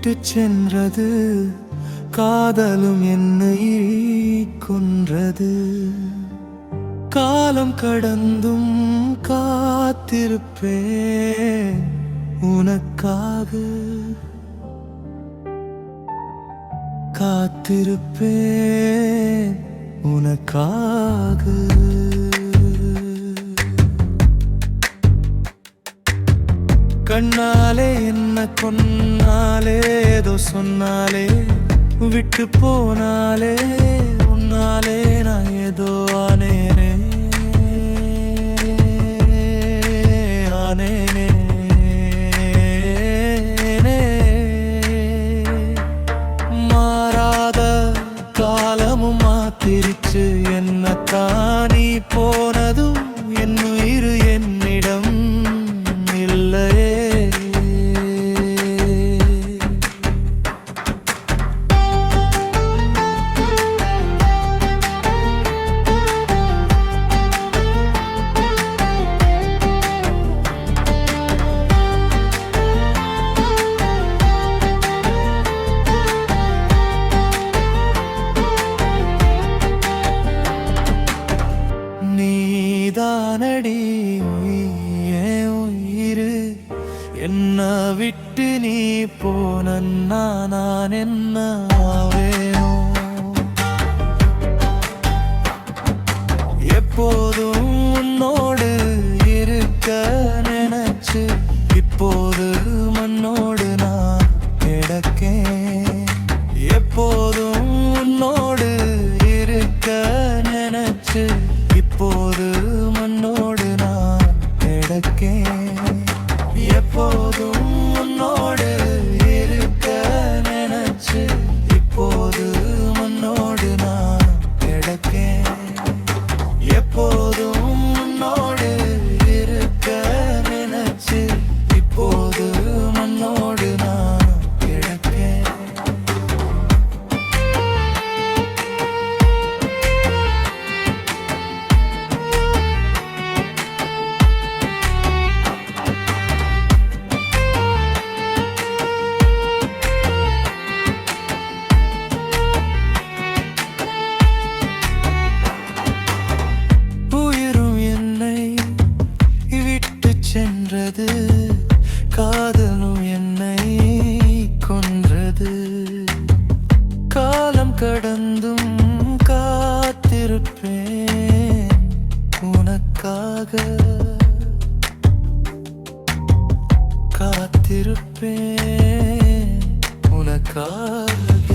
விட்டு சென்றது, காதலும் என்னை கொன்றது. காலம் கடந்தும் காத்திருப்பேன் உனக்காக, காத்திருப்பேன் உனக்காக. கண்ணாலே என்ன கொன்னாலே, ஏதோ சொன்னாலே, விட்டு போனாலே, உன்னாலே நான் ஏதோ ஆனேனே, ஆனேனே. மாறாத காலமும் மாத்திருச்சு, என்ன தானி போனதும் என் உயிர் என்னிடம் இல்லையே. நீதானடி என் உயிர், என்ன விட்டு நீ போனா நான் என்ன ஆவேனோ. எப்போதும் உன்னோடு இருக்க நினைச்சு, இப்போது மண்ணோடு நான் கிடக்கேன். எப்போதும் உன்னோடு இருக்க நினைச்சு, இப்போது மண்ணோடு நான் கிடக்கேன். எப்போதும் உன்னோடு இருக்க நினைச்சு, இப்போது மண்ணோடு நான் கிடக்கேன். எப்போதும் உன்னோடு இருக்க நினைச்சு, இப்போது மண்ணோடு நான் கிடக்கேன். சென்றது, காதலும் என்னை கொன்றது. காலம் கடந்தும் காத்திருப்பேன் உனக்காக, காத்திருப்பேன் உனக்காக.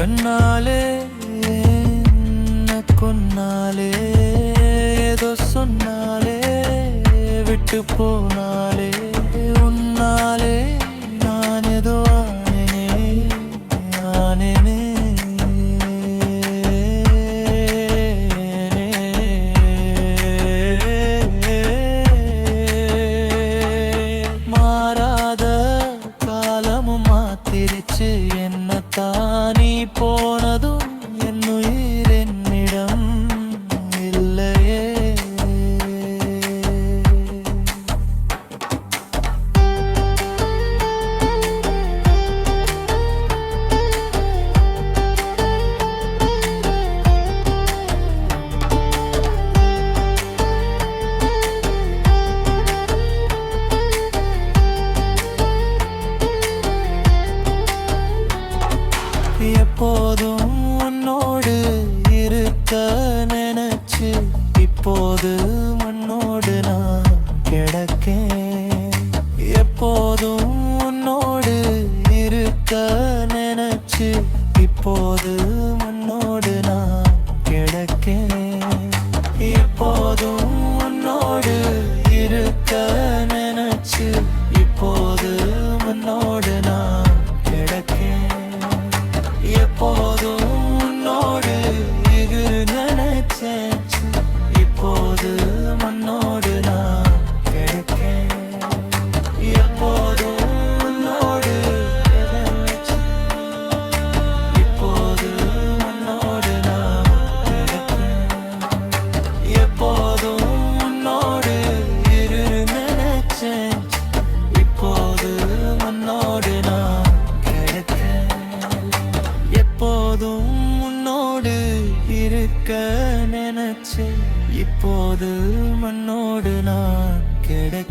கண்ணாலே கொன்னாலே, ஏதோ சொன்னாலே, விட்டு போனாலே, உன்னாலே நான் ஏதோ ஆனேனே, ஆனேனே. மாறாத காலமும் மாத்திருச்சு, என்ன தானி போனதும் என் உயிர் என்னிடம் இல்லையே. எப்போதும் உன்னோடு இருக்க நினைச்சு, இப்போது மண்ணோடு நான் கிடக்கேன். எப்போதும் உன்னோடு இருக்க நினைச்சு, இப்போது மண்ணோடு நான் கிடக்கேன். எப்போதும் உன்னோடு இருக்க நினைச்சு, இப்போது மண்ணோடு நான் கிடக்கேன். எப்போதும் உன்னோடு இரு நினைச்சேன், இப்போது மண்ணோடு நான் கிடக்கேன். எப்போதும் உன்னோடு இப்போது மண்ணோடு நான் கிடக்கேன். எப்போதும் உன்னோடு இரு கிடைக்கும்